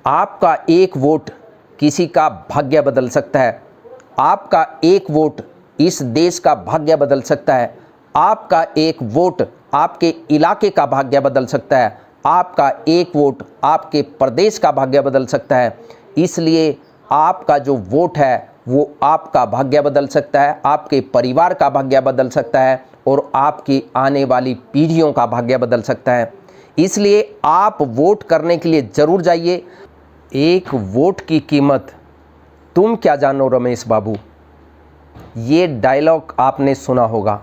आपका एक वोट किसी का भाग्य बदल सकता है। आपका एक वोट इस देश का भाग्य बदल सकता है। आपका एक वोट आपके इलाके का भाग्य बदल सकता है। आपका एक वोट आपके प्रदेश का भाग्य बदल सकता है। इसलिए आपका जो वोट है वो आपका भाग्य बदल सकता है, आपके परिवार का भाग्य बदल सकता है और आपकी आने वाली पीढ़ियों का भाग्य बदल सकता है। इसलिए आप वोट करने के लिए ज़रूर जाइए। एक वोट की कीमत तुम क्या जानो रमेश बाबू, ये डायलॉग आपने सुना होगा,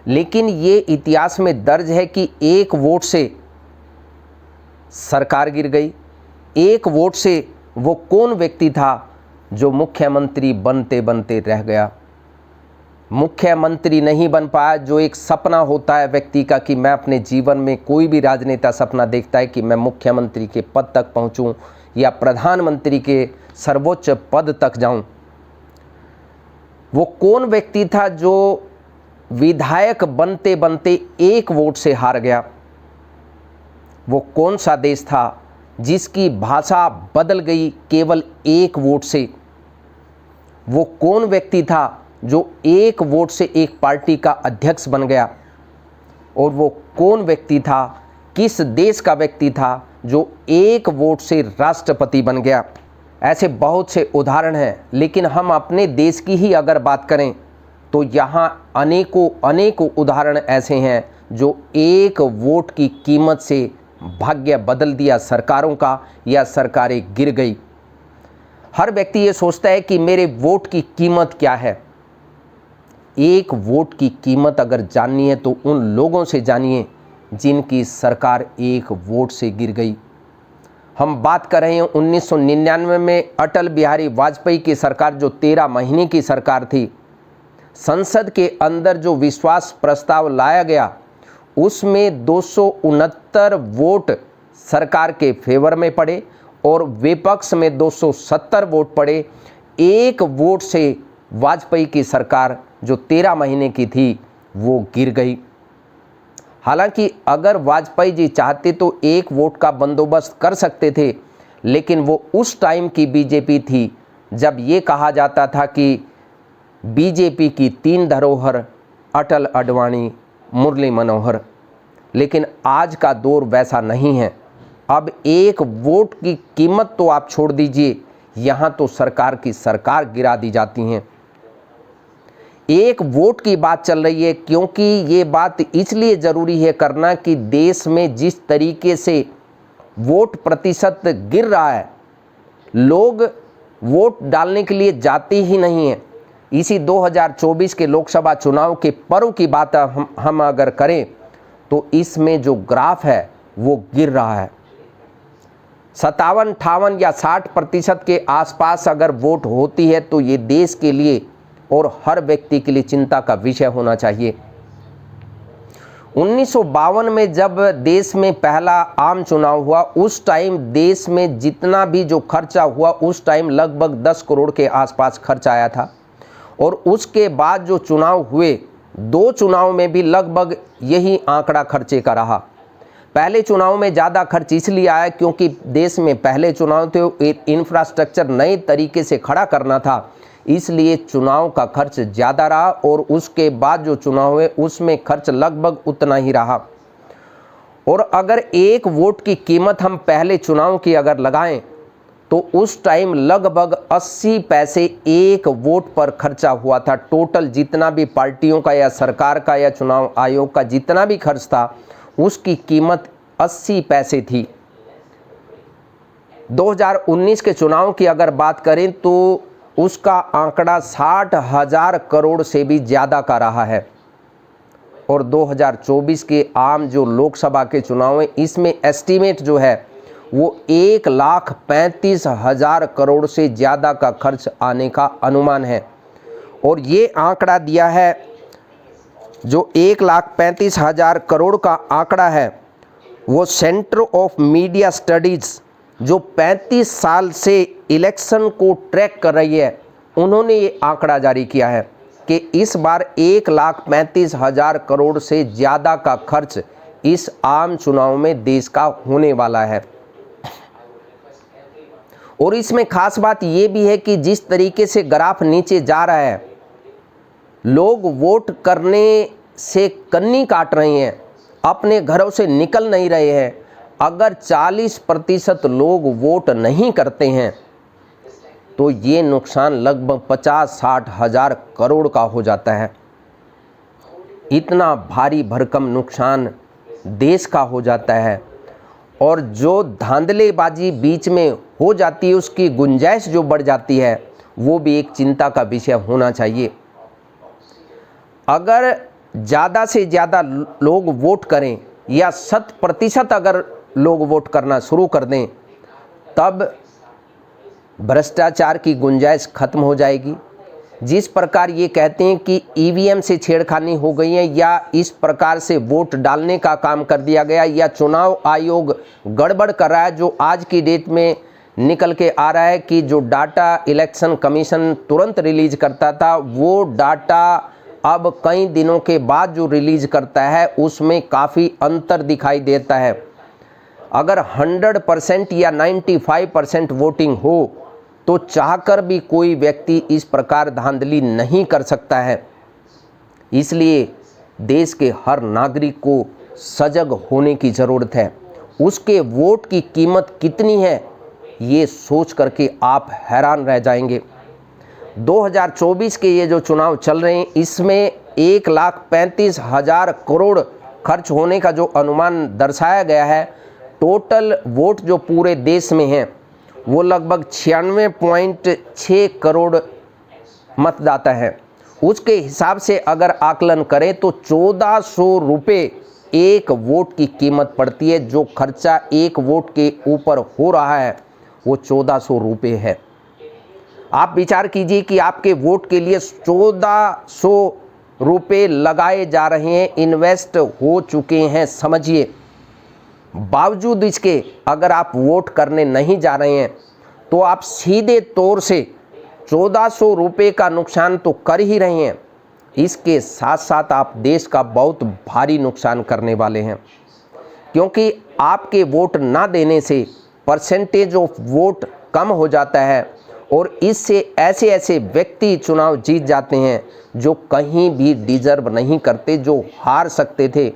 लेकिन ये इतिहास में दर्ज है कि एक वोट से सरकार गिर गई। एक वोट से वो कौन व्यक्ति था जो मुख्यमंत्री बनते बनते रह गया, मुख्यमंत्री नहीं बन पाया। जो एक सपना होता है व्यक्ति का कि मैं अपने जीवन में, कोई भी राजनेता सपना देखता है कि मैं मुख्यमंत्री के पद तक पहुंचूं या प्रधानमंत्री के सर्वोच्च पद तक जाऊं। वो कौन व्यक्ति था जो विधायक बनते बनते एक वोट से हार गया? वो कौन सा देश था जिसकी भाषा बदल गई केवल एक वोट से? वो कौन व्यक्ति था जो एक वोट से एक पार्टी का अध्यक्ष बन गया? और वो कौन व्यक्ति था, किस देश का व्यक्ति था जो एक वोट से राष्ट्रपति बन गया? ऐसे बहुत से उदाहरण हैं, लेकिन हम अपने देश की ही अगर बात करें तो यहाँ अनेकों उदाहरण ऐसे हैं जो एक वोट की कीमत से भाग्य बदल दिया सरकारों का, या सरकारें गिर गई। हर व्यक्ति ये सोचता है कि मेरे वोट की कीमत क्या है। एक वोट की कीमत अगर जाननी है तो उन लोगों से जानिए जिनकी सरकार एक वोट से गिर गई। हम बात कर रहे हैं 1999 में अटल बिहारी वाजपेयी की सरकार, जो 13 महीने की सरकार थी। संसद के अंदर जो विश्वास प्रस्ताव लाया गया उसमें 269 वोट सरकार के फेवर में पड़े और विपक्ष में 270 वोट पड़े। एक वोट से वाजपेयी की सरकार जो 13 महीने की थी वो गिर गई। हालांकि अगर वाजपेयी जी चाहते तो एक वोट का बंदोबस्त कर सकते थे, लेकिन वो उस टाइम की बीजेपी थी जब ये कहा जाता था कि बीजेपी की 3 धरोहर अटल, आडवाणी, मुरली मनोहर। लेकिन आज का दौर वैसा नहीं है। अब एक वोट की कीमत तो आप छोड़ दीजिए, यहाँ तो सरकार की सरकार गिरा दी जाती हैं। एक वोट की बात चल रही है क्योंकि ये बात इसलिए ज़रूरी है करना कि देश में जिस तरीके से वोट प्रतिशत गिर रहा है, लोग वोट डालने के लिए जाते ही नहीं हैं। इसी 2024 के लोकसभा चुनाव के पर्व की बात हम अगर करें तो इसमें जो ग्राफ है वो गिर रहा है। 57, 58 या 60% के आसपास अगर वोट होती है तो ये देश के लिए और हर व्यक्ति के लिए चिंता का विषय होना चाहिए। 1952 में जब देश में पहला आम चुनाव हुआ, उस टाइम देश में जितना भी जो खर्चा हुआ उस टाइम लगभग 10 करोड़ के आसपास खर्च आया था। और उसके बाद जो चुनाव हुए, 2 चुनाव में भी लगभग यही आंकड़ा खर्चे का रहा। पहले चुनाव में ज़्यादा खर्च इसलिए आया क्योंकि देश में पहले चुनाव थे, इंफ्रास्ट्रक्चर नए तरीके से खड़ा करना था, इसलिए चुनाव का खर्च ज़्यादा रहा। और उसके बाद जो चुनाव हुए उसमें खर्च लगभग उतना ही रहा। और अगर एक वोट की कीमत हम पहले चुनाव की अगर लगाएं तो उस टाइम लगभग 80 पैसे एक वोट पर खर्चा हुआ था। टोटल जितना भी पार्टियों का या सरकार का या चुनाव आयोग का जितना भी खर्च था उसकी कीमत 80 पैसे थी। 2019 के चुनाव की अगर बात करें तो उसका आंकड़ा 60,000 करोड़ से भी ज़्यादा का रहा है। और 2024 के आम जो लोकसभा के चुनाव हैं इसमें एस्टीमेट जो है वो 1,35,000 करोड़ से ज़्यादा का खर्च आने का अनुमान है। और ये आंकड़ा दिया है, जो 1,35,000 करोड़ का आंकड़ा है, वो सेंटर ऑफ मीडिया स्टडीज़ जो 35 साल से इलेक्शन को ट्रैक कर रही है, उन्होंने ये आंकड़ा जारी किया है कि इस बार 1,35,000 करोड़ से ज़्यादा का खर्च इस आम चुनाव में देश का होने वाला है। और इसमें खास बात ये भी है कि जिस तरीके से ग्राफ नीचे जा रहा है, लोग वोट करने से कन्नी काट रहे हैं, अपने घरों से निकल नहीं रहे हैं। अगर 40% लोग वोट नहीं करते हैं तो ये नुकसान लगभग 50-60 हज़ार करोड़ का हो जाता है। इतना भारी भरकम नुकसान देश का हो जाता है और जो धांधलेबाजी बीच में हो जाती है, उसकी गुंजाइश जो बढ़ जाती है, वो भी एक चिंता का विषय होना चाहिए। अगर ज़्यादा से ज़्यादा लोग वोट करें या 100% अगर लोग वोट करना शुरू कर दें, तब भ्रष्टाचार की गुंजाइश खत्म हो जाएगी। जिस प्रकार ये कहते हैं कि ईवीएम से छेड़खानी हो गई है या इस प्रकार से वोट डालने का काम कर दिया गया या चुनाव आयोग गड़बड़ कर रहा है, जो आज की डेट में निकल के आ रहा है कि जो डाटा इलेक्शन कमीशन तुरंत रिलीज करता था, वो डाटा अब कई दिनों के बाद जो रिलीज करता है उसमें काफ़ी अंतर दिखाई देता है। अगर 100% या 95% वोटिंग हो तो चाहकर भी कोई व्यक्ति इस प्रकार धांधली नहीं कर सकता है। इसलिए देश के हर नागरिक को सजग होने की ज़रूरत है। उसके वोट की कीमत कितनी है, ये सोच करके आप हैरान रह जाएंगे। 2024 के ये जो चुनाव चल रहे हैं, इसमें 1,35,000 करोड़ खर्च होने का जो अनुमान दर्शाया गया है। टोटल वोट जो पूरे देश में हैं वो लगभग 96.6 करोड़ मतदाता हैं। उसके हिसाब से अगर आकलन करें तो 1400 रुपये एक वोट की कीमत पड़ती है। जो खर्चा एक वोट के ऊपर हो रहा है वो 1400 रुपये है। आप विचार कीजिए कि आपके वोट के लिए 1400 रुपये लगाए जा रहे हैं, इन्वेस्ट हो चुके हैं, समझिए। बावजूद इसके अगर आप वोट करने नहीं जा रहे हैं तो आप सीधे तौर से 1400 रुपये का नुकसान तो कर ही रहे हैं। इसके साथ साथ आप देश का बहुत भारी नुकसान करने वाले हैं, क्योंकि आपके वोट ना देने से परसेंटेज ऑफ वोट कम हो जाता है और इससे ऐसे ऐसे व्यक्ति चुनाव जीत जाते हैं जो कहीं भी डिजर्व नहीं करते, जो हार सकते थे।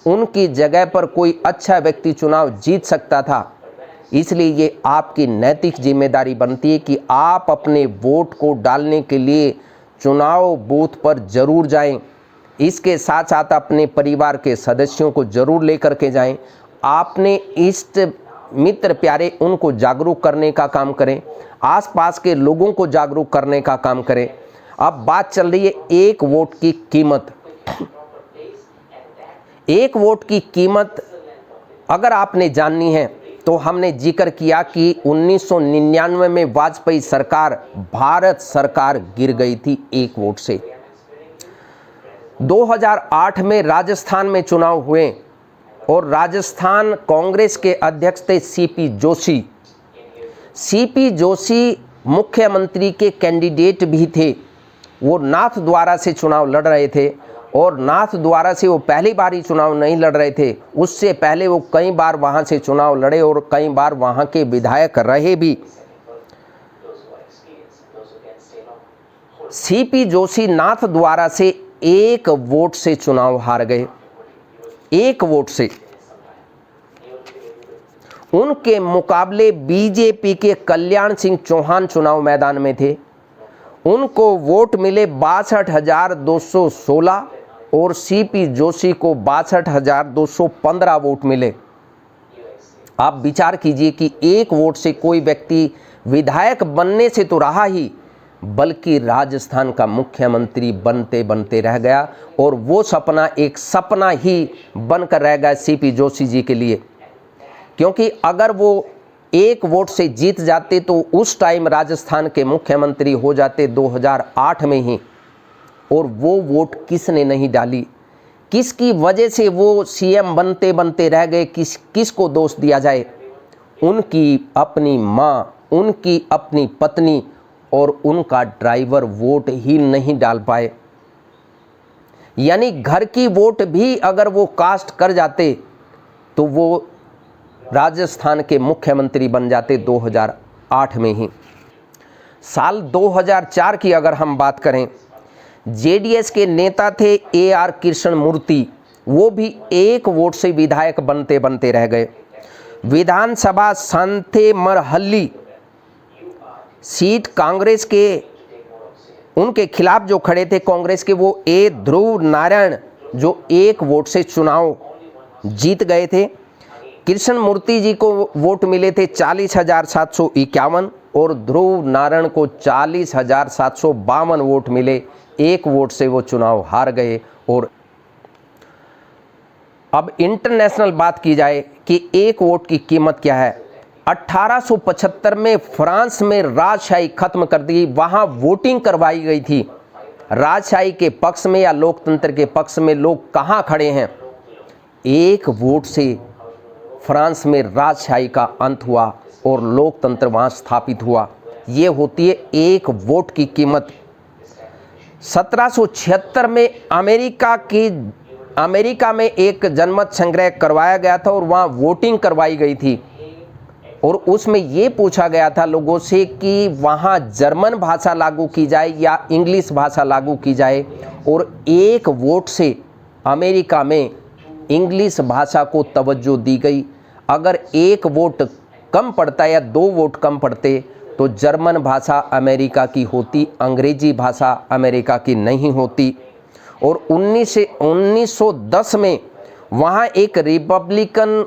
उनकी जगह पर कोई अच्छा व्यक्ति चुनाव जीत सकता था। इसलिए ये आपकी नैतिक जिम्मेदारी बनती है कि आप अपने वोट को डालने के लिए चुनाव बूथ पर ज़रूर जाएं। इसके साथ साथ अपने परिवार के सदस्यों को ज़रूर लेकर के जाएं। आपने इष्ट मित्र प्यारे उनको जागरूक करने का काम करें, आसपास के लोगों को जागरूक करने का काम करें। अब बात चल रही है एक वोट की कीमत। एक वोट की कीमत अगर आपने जाननी है तो हमने जिक्र किया कि 1999 में वाजपेयी सरकार, भारत सरकार गिर गई थी एक वोट से। 2008 में राजस्थान में चुनाव हुए और राजस्थान कांग्रेस के अध्यक्ष थे सीपी जोशी। सीपी जोशी मुख्यमंत्री के कैंडिडेट भी थे। वो नाथद्वारा से चुनाव लड़ रहे थे और नाथद्वारा से वो पहली बार ही चुनाव नहीं लड़ रहे थे, उससे पहले वो कई बार वहाँ से चुनाव लड़े और कई बार वहाँ के विधायक रहे भी। सीपी जोशी नाथद्वारा से एक वोट से चुनाव हार गए, एक वोट से। उनके मुकाबले बीजेपी के कल्याण सिंह चौहान चुनाव मैदान में थे। उनको वोट मिले 62,216 और सीपी जोशी को 62,215 वोट मिले। आप विचार कीजिए कि एक वोट से कोई व्यक्ति विधायक बनने से तो रहा ही, बल्कि राजस्थान का मुख्यमंत्री बनते बनते रह गया और वो सपना एक सपना ही बनकर रह गया सीपी जोशी जी के लिए। क्योंकि अगर वो एक वोट से जीत जाते तो उस टाइम राजस्थान के मुख्यमंत्री हो जाते 2008 में ही। और वो वोट किसने नहीं डाली, किसकी वजह से वो सीएम बनते बनते रह गए, किसको दोष दिया जाए? उनकी अपनी माँ, उनकी अपनी पत्नी और उनका ड्राइवर वोट ही नहीं डाल पाए। यानी घर की वोट भी अगर वो कास्ट कर जाते तो वो राजस्थान के मुख्यमंत्री बन जाते 2008 में ही। साल 2004 की अगर हम बात करें, जेडीएस के नेता थे AR कृष्णमूर्ति, वो भी 1 वोट से विधायक बनते बनते रह गए। विधानसभा संथेमरहल्ली सीट कांग्रेस के, उनके खिलाफ जो खड़े थे कांग्रेस के, वो ध्रुव नारायण, जो 1 वोट से चुनाव जीत गए थे। कृष्णमूर्ति जी को वोट मिले थे 40,751 और ध्रुव नारायण को 40,752 वोट मिले। 1 वोट से वो चुनाव हार गए। और अब इंटरनेशनल बात की जाए कि 1 वोट की कीमत क्या है। 1875 में फ्रांस में राजशाही खत्म कर दी, वहाँ वोटिंग करवाई गई थी। राजशाही के पक्ष में या लोकतंत्र के पक्ष में लोग कहाँ खड़े हैं। 1 वोट से फ्रांस में राजशाही का अंत हुआ और लोकतंत्र वहाँ स्थापित हुआ। ये होती है 1 वोट की कीमत। 1776 में अमेरिका में एक जनमत संग्रह करवाया गया था और वहाँ वोटिंग करवाई गई थी और उसमें ये पूछा गया था लोगों से कि वहाँ जर्मन भाषा लागू की जाए या इंग्लिश भाषा लागू की जाए, और 1 वोट से अमेरिका में इंग्लिश भाषा को तवज्जो दी गई। अगर 1 वोट कम पड़ता या 2 वोट कम पड़ते तो जर्मन भाषा अमेरिका की होती, अंग्रेजी भाषा अमेरिका की नहीं होती। और 1910 में वहाँ एक रिपब्लिकन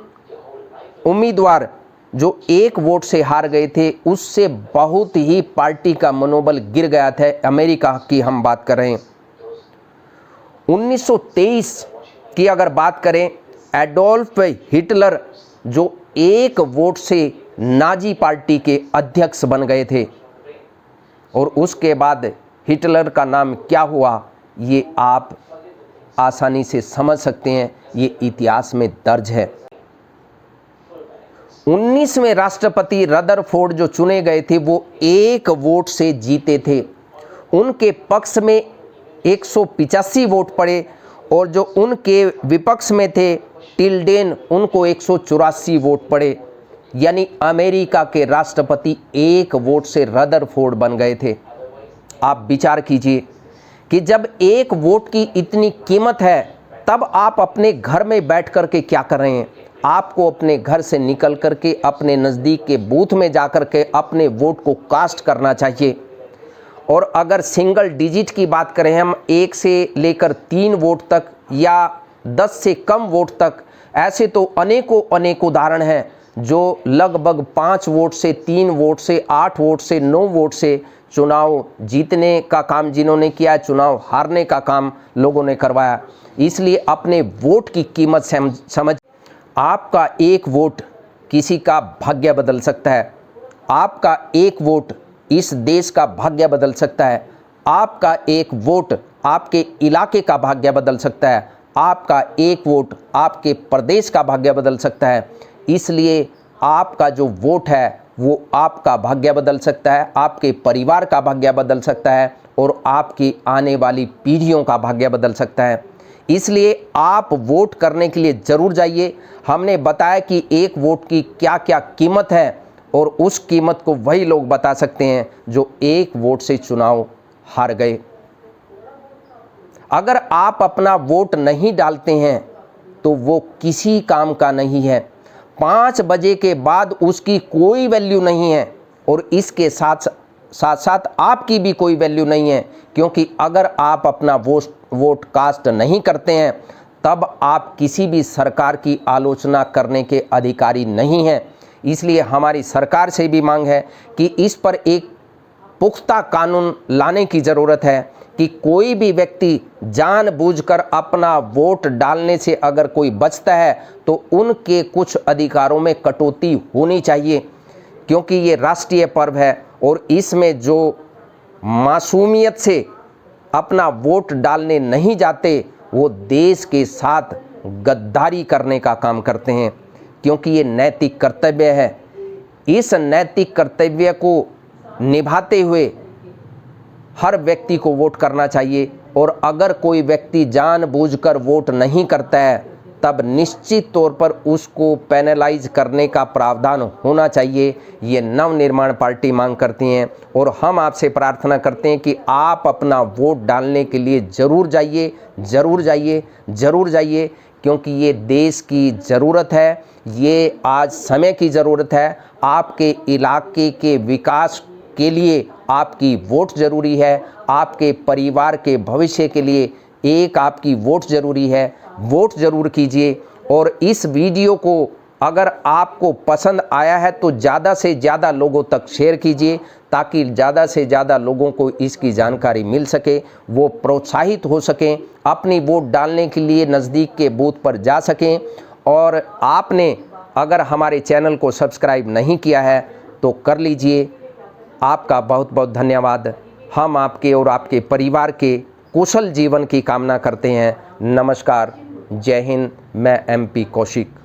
उम्मीदवार जो 1 वोट से हार गए थे, उससे बहुत ही पार्टी का मनोबल गिर गया था। अमेरिका की हम बात कर रहे हैं। 1923 की अगर बात करें, एडोल्फ हिटलर जो 1 वोट से नाजी पार्टी के अध्यक्ष बन गए थे और उसके बाद हिटलर का नाम क्या हुआ ये आप आसानी से समझ सकते हैं, ये इतिहास में दर्ज है। 19वें राष्ट्रपति रदरफोर्ड जो चुने गए थे वो 1 वोट से जीते थे। उनके पक्ष में 185 वोट पड़े और जो उनके विपक्ष में थे टिल्डेन, उनको 184 वोट पड़े। यानी अमेरिका के राष्ट्रपति 1 वोट से रदरफोर्ड बन गए थे। आप विचार कीजिए कि जब 1 वोट की इतनी कीमत है, तब आप अपने घर में बैठ कर के क्या कर रहे हैं। आपको अपने घर से निकल कर के अपने नज़दीक के बूथ में जा कर के अपने वोट को कास्ट करना चाहिए। और अगर सिंगल डिजिट की बात करें हम, 1 से लेकर 3 वोट तक या 10 से कम वोट तक, ऐसे तो अनेकों उदाहरण हैं जो लगभग 5 वोट से, 3 वोट से, 8 वोट से, 9 वोट से चुनाव जीतने का काम जिन्होंने किया, चुनाव हारने का काम लोगों ने करवाया। इसलिए अपने वोट की कीमत समझ। आपका 1 वोट किसी का भाग्य बदल सकता है। आपका 1 वोट इस देश का भाग्य बदल सकता है। आपका 1 वोट आपके इलाके का भाग्य बदल सकता है। आपका 1 वोट आपके प्रदेश का भाग्य बदल सकता है। इसलिए आपका जो वोट है वो आपका भाग्य बदल सकता है, आपके परिवार का भाग्य बदल सकता है और आपकी आने वाली पीढ़ियों का भाग्य बदल सकता है। इसलिए आप वोट करने के लिए ज़रूर जाइए। हमने बताया कि 1 वोट की क्या क्या कीमत है और उस कीमत को वही लोग बता सकते हैं जो 1 वोट से चुनाव हार गए। अगर आप अपना वोट नहीं डालते हैं तो वो किसी काम का नहीं है। 5 बजे के बाद उसकी कोई वैल्यू नहीं है और इसके साथ साथ आपकी भी कोई वैल्यू नहीं है, क्योंकि अगर आप अपना वोट कास्ट नहीं करते हैं तब आप किसी भी सरकार की आलोचना करने के अधिकारी नहीं हैं। इसलिए हमारी सरकार से भी मांग है कि इस पर एक पुख्ता कानून लाने की ज़रूरत है कि कोई भी व्यक्ति जानबूझकर अपना वोट डालने से अगर कोई बचता है तो उनके कुछ अधिकारों में कटौती होनी चाहिए, क्योंकि ये राष्ट्रीय पर्व है और इसमें जो मासूमियत से अपना वोट डालने नहीं जाते वो देश के साथ गद्दारी करने का काम करते हैं, क्योंकि ये नैतिक कर्तव्य है। इस नैतिक कर्तव्य को निभाते हुए हर व्यक्ति को वोट करना चाहिए और अगर कोई व्यक्ति जानबूझकर वोट नहीं करता है तब निश्चित तौर पर उसको पेनलाइज करने का प्रावधान होना चाहिए। ये नवनिर्माण पार्टी मांग करती हैं और हम आपसे प्रार्थना करते हैं कि आप अपना वोट डालने के लिए ज़रूर जाइए, ज़रूर जाइए, ज़रूर जाइए, क्योंकि ये देश की ज़रूरत है, ये आज समय की ज़रूरत है। आपके इलाके के विकास के लिए आपकी वोट ज़रूरी है, आपके परिवार के भविष्य के लिए एक आपकी वोट ज़रूरी है। वोट ज़रूर कीजिए और इस वीडियो को अगर आपको पसंद आया है तो ज़्यादा से ज़्यादा लोगों तक शेयर कीजिए, ताकि ज़्यादा से ज़्यादा लोगों को इसकी जानकारी मिल सके, वो प्रोत्साहित हो सकें, अपनी वोट डालने के लिए नज़दीक के बूथ पर जा सकें। और आपने अगर हमारे चैनल को सब्सक्राइब नहीं किया है तो कर लीजिए। आपका बहुत बहुत धन्यवाद। हम आपके और आपके परिवार के कुशल जीवन की कामना करते हैं। नमस्कार, जय हिंद। मैं MP कौशिक।